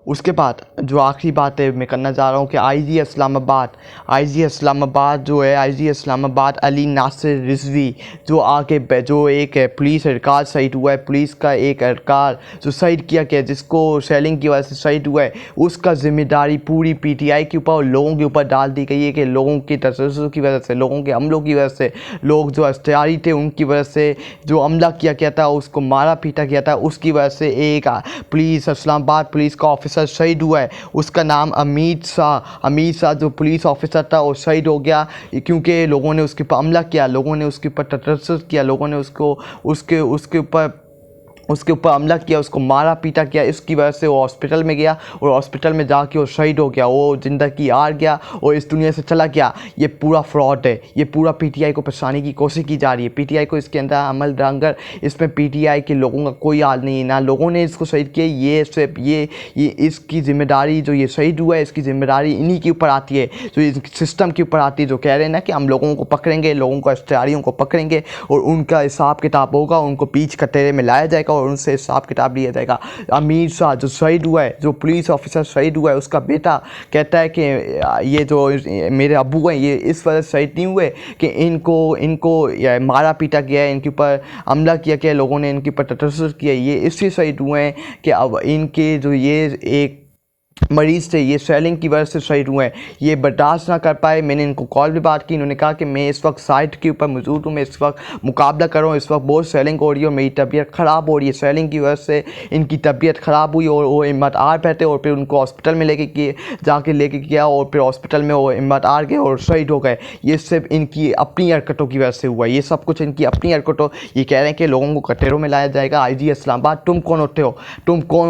उसके बाद जो आखिरी बात है मैं करना चाह रहा हूँ कि आईजी इस्लामाबाद जो है, आईजी इस्लामाबाद अली नासिर रिजवी जो एक पुलिस एहलकार शहीद हुआ है, पुलिस का एक एहलकार जो शहीद किया गया, जिसको शेलिंग की वजह से शहीद हुआ है, उसका जिम्मेदारी पूरी पीटीआई के ऊपर और लोगों के ऊपर डाल दी गई है कि लोगों की तशद्दुद की वजह से, लोगों के हमलों की वजह से, लोग जो अख्तियारी थे उनकी वजह से जो हमला किया गया था, उसको मारा पीटा गया था, उसकी वजह से एक इस्लामाबाद पुलिस का ऑफिसर शहीद हुआ है। उसका नाम अमीर शाह जो पुलिस ऑफिसर था वो शहीद हो गया क्योंकि लोगों ने उसके ऊपर हमला किया, लोगों ने उसके ऊपर तशद्दुद किया, लोगों ने उसके ऊपर हमला किया, उसको मारा पीटा किया। इसकी वजह से वो हॉस्पिटल में गया और हॉस्पिटल में जाके वो शहीद हो गया, वो ज़िंदगी हार गया और इस दुनिया से चला गया। ये पूरा फ्रॉड है, ये पूरा पीटीआई को फंसाने की कोशिश की जा रही है, पीटीआई को इसके अंदर अमल दरांगर, इसमें पीटीआई के लोगों का कोई हाल नहीं है, ना लोगों ने इसको शहीद किया। ये सिर्फ ये इसकी ज़िम्मेदारी, जो ये शहीद हुआ है इसकी ज़िम्मेदारी इन्हीं के ऊपर आती है, जो इस सिस्टम के ऊपर आती है, जो कह रहे हैं ना कि हम लोगों को पकड़ेंगे, लोगों को अख्तियारियों को पकड़ेंगे और उनका हिसाब किताब होगा, उनको बीच कटोरे में लाया जाएगा और उनसे हिसाब किताब लिया जाएगा। अमीर शाह जो शहीद हुआ है, जो पुलिस ऑफिसर शहीद हुआ है, उसका बेटा कहता है कि ये जो मेरे अब्बू हैं ये इस वजह से शहीद नहीं हुए कि इनको मारा पीटा गया है, इनके ऊपर हमला किया गया, लोगों ने इनके ऊपर तशद्दुद किया, ये इसलिए शहीद हुए हैं कि अब इनके जो ये एक मरीज़ थे, ये स्वेलिंग की वजह से शहीद हुए हैं, ये बर्दाश्त ना कर पाए। मैंने इनको कॉल भी बात की, इन्होंने कहा कि मैं इस वक्त साइट के ऊपर मौजूद हूँ, मैं इस वक्त मुकाबला कर रहा हूँ, इस वक्त बहुत स्वेलिंग हो रही है और मेरी तबीयत ख़राब हो रही है। स्वेलिंग की वजह से इनकी तबीयत ख़राब हुई और वो हिम्मत हार बैठे और फिर उनको हॉस्पिटल में लेके गया और फिर हॉस्पिटल में वो हिम्मत हार गए और शहीद हो गए। ये सिर्फ इनकी अपनी हरकतों की वजह से हुआ, ये सब कुछ इनकी अपनी हरकतों। ये कह रहे हैं कि लोगों को कटोरों में लाया जाएगा। आईजी इस्लामाबाद, तुम कौन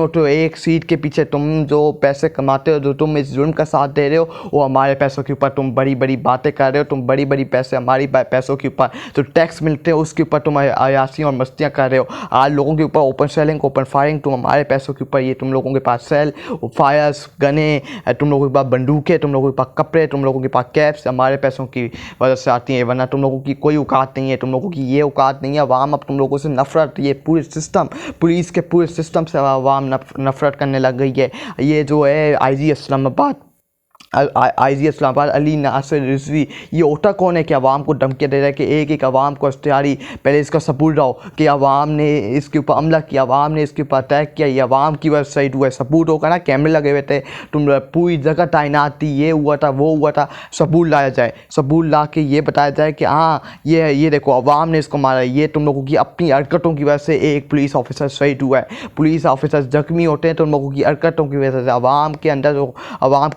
होते हो? एक सीट के पीछे तुम जो पैसे कमाते हो, जो तुम इस जुर्म का साथ दे रहे हो, वो हमारे पैसों के ऊपर तुम बड़ी बड़ी बातें कर रहे हो, तुम बड़ी बड़ी पैसे हमारी पैसों के ऊपर जो टैक्स मिलते हैं उसके ऊपर तुम अयासियाँ और मस्तियाँ कर रहे हो। आज लोगों के ऊपर ओपन सेलिंग, ओपन फायरिंग, तुम हमारे पैसों के ऊपर, ये तुम लोगों के पास सेल फायर्स, गने, तुम लोगों के पास बंदूकें, तुम लोगों के पास कपड़े, तुम लोगों के पास कैप्स हमारे पैसों की वजह से आती हैं, वरना तुम लोगों की कोई औकात नहीं है, तुम लोगों की ये औकात नहीं है। अवाम अब तुम लोगों से नफरत, ये पूरे सिस्टम, पुलिस के पूरे सिस्टम से अवाम नफरत करने लग गई है। ये जो है आईजी इस्लामाबाद अली नासिर रिजवी, ये होता कौन है कि अवाम को धमकियाँ दे रहा है कि एक अवाम को अख्तियारी पहले इसका सबूत लाओ कि अवाम ने इसके ऊपर हमला किया, अवाम ने इसके ऊपर अटैक किया, ये अवाम की वजह से शहीद हुआ है। सबूत होगा ना, कैमरे लगे हुए थे, तुम पूरी जगह तैनात थी, ये हुआ था वो हुआ था, सबूत लाया जाए, सबूत ला के ये बताया जाए कि हाँ ये देखो अवाम ने इसको मारा। ये तुम लोगों की अपनी हरकतों की वजह से एक पुलिस ऑफिसर शहीद हुआ है, पुलिस ऑफिसर जख्मी होते हैं तुम लोगों की हरकतों की वजह से। अवाम के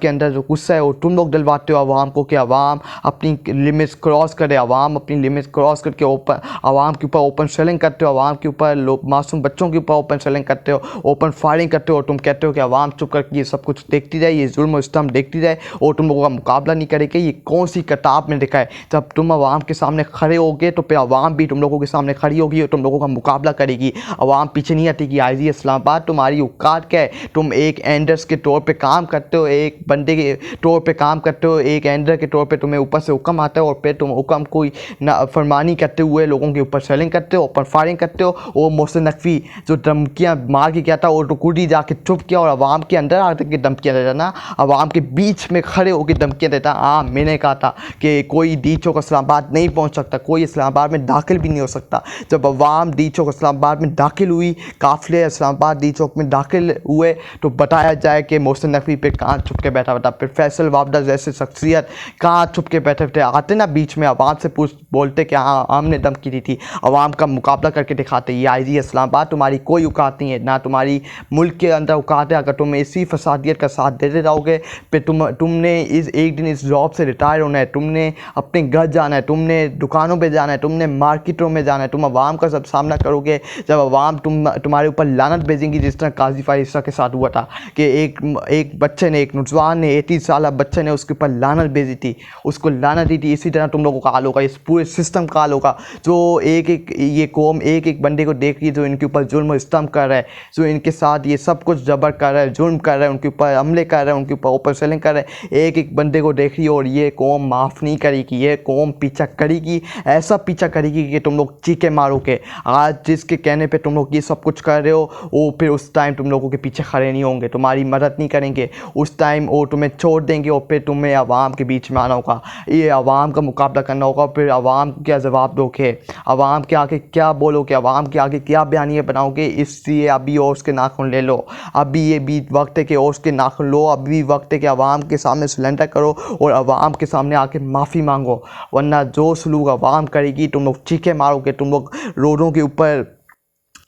अंदर जो गुस्सा है वो तुम लोग दिलवाते हो अवाम को कि अवाम अपनी लिमिट्स क्रॉस करे, अवाम अपनी लिमिट्स क्रॉस करके अवाम के ऊपर ओपन सेलिंग करते हो, अवाम के ऊपर मासूम बच्चों के ऊपर ओपन सेलिंग करते हो, ओपन फायरिंग करते हो। तुम कहते हो कि अवाम चुप करके ये सब कुछ देखती जाए, ये जुल्म और सितम देखती जाए और तुम लोगों का मुकाबला नहीं करेगी। ये कौन सी किताब में लिखा है? जब तुम अवाम के सामने खड़े होगे तो फिर अवाम भी तुम लोगों के सामने खड़ी होगी और तुम लोगों का मुकाबला करेगी, अवाम पीछे नहीं हटेगी। आईजी इस्लामाबाद, तुम्हारी औकात क्या है? तुम एक एंडर्स के तौर पर काम करते हो, एक बंदे के तौर पे काम करते हो, एक एंडर के तौर पे तुम्हें ऊपर से हुक्म आता है और फिर तुम हुक्म कोई फरमानी करते हुए लोगों के ऊपर सेलिंग करते हो, ओपन फायरिंग करते हो। वो मोहसिन नकवी जो धमकियाँ मार के गया था और टुकुड़ी जाके चुप किया और आवाम के अंदर आकर के धमकियाँ देता ना, आवाम के बीच में खड़े होकर धमकियाँ देता। हाँ, मैंने कहा था कि कोई डी चौक इस्लामाबाद नहीं पहुँच सकता, कोई इस्लामाबाद में दाखिल भी नहीं हो सकता। जब अवाम डी चौक इस्लामाबाद में दाखिल हुई, काफिले इस्लामाबाद डी चौक में दाखिल हुए तो बताया जाए कि मोहसिन नकवी पे कहाँ छुप के बैठा था, फिर फैसल वाबदा जैसे शख्सियत कहाँ छुप के बैठे थे, आते ना बीच में आवाम से बोलते कि हाँ हमने धमकी दी थी, आवाम का मुकाबला करके दिखाते। ये आईजी इस्लामाबाद, तुम्हारी कोई औकात नहीं है, ना तुम्हारी मुल्क के अंदर औकात है। अगर तुम इसी फसादियत का साथ देते रहोगे फिर तुमने एक दिन इस जॉब से रिटायर होना है, तुमने अपने घर जाना है, तुमने दुकानों पर जाना है, तुमने मार्केटों में जाना है, तुम आवाम का सब सामना करोगे। जब आवाम तुम्हारे ऊपर लानत भेजेंगी, जिस तरह काजी फारिसा के साथ हुआ था कि एक बच्चे ने, एक नौजवान ने 80 किसी साला बच्चे ने उसके ऊपर लानत भेजी थी, उसको लानत दी थी। इसी तरह तुम लोगों का हाल होगा, इस पूरे सिस्टम का हाल होगा। जो एक एक ये कौम एक एक बंदे को देख रही है जो इनके ऊपर जुल्म इस्तेमाल कर रहा है, जो इनके साथ ये सब कुछ जबर कर रहा है, जुल्म कर रहा है, उनके ऊपर हमले कर रहा है, उनके ऊपर ओवर सेलिंग कर रहा है, एक एक बंदे को देख रही है। और ये कौम माफ़ नहीं करेगी, ये कौम पीछा करेगी, ऐसा पीछा करेगी कि तुम लोग चीखे मारोगे। आज जिसके कहने पे तुम लोग ये सब कुछ कर रहे हो, वो फिर उस टाइम तुम लोगों के पीछे खड़े नहीं होंगे, तुम्हारी मदद नहीं करेंगे। उस टाइम वो तुम्हें छोड़ देंगे और फिर तुम्हें आवाम के बीच में आना होगा, ये आवाम का मुकाबला करना होगा। फिर आवाम को क्या जवाब दोगे, आवाम के आगे क्या बोलोगे, आवाम के आगे क्या बयानियाँ बनाओगे। इसलिए अभी ओर्स के नाखून ले लो, अभी ये भी वक्त है कि ओर्स के नाखून लो, अभी वक्त है कि आवाम के सामने सिलेंडर करो और आवाम के सामने आके माफ़ी मांगो। वरना जो सलूक आवाम करेगी, तुम लोग चीखे मारोगे, तुम लोग रोडों के ऊपर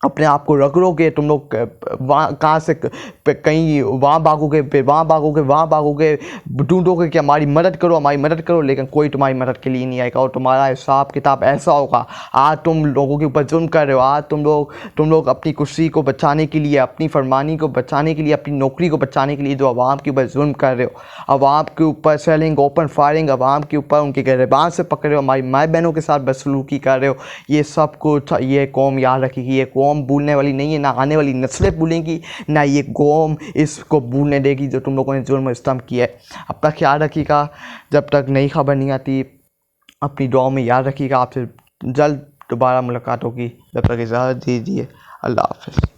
अपने आप को रगड़ोगे, तुम लोग वहाँ कहाँ से कहीं वहाँ भागोगे, फिर वहाँ भागोगे, वहाँ भागोगे, ढूंढोगे कि हमारी मदद करो, हमारी मदद करो, लेकिन कोई तुम्हारी मदद के लिए नहीं आएगा। और तुम्हारा हिसाब किताब ऐसा होगा, आज तुम लोगों के ऊपर जुल्म कर रहे हो, आज तुम लोग अपनी कुर्सी को बचाने के लिए, अपनी फरमानी को बचाने के लिए, अपनी नौकरी को बचाने के लिए जो आवाम के ऊपर जुल्म कर रहे हो, आवाम के ऊपर सेलिंग, ओपन फायरिंग, आवाम के ऊपर उनके गिरबान से पकड़ रहे हो, हमारी माए बहनों के साथ बदसलूकी कर रहे हो। ये सब कुछ ये कौम याद रखेगी, ये कौम भूलने वाली नहीं है, ना आने वाली नस्लें भूलेंगी, ना ये कौम इसको भूलने देगी जो तुम लोगों ने जुल्म इस्तेमाल किया है। अपना ख्याल रखिएगा, जब तक नई खबर नहीं आती अपनी दुआओं में याद रखिएगा। आपसे जल्द दोबारा मुलाकात होगी, जब तक इजाज़त दीजिए, अल्लाह हाफ़िज़।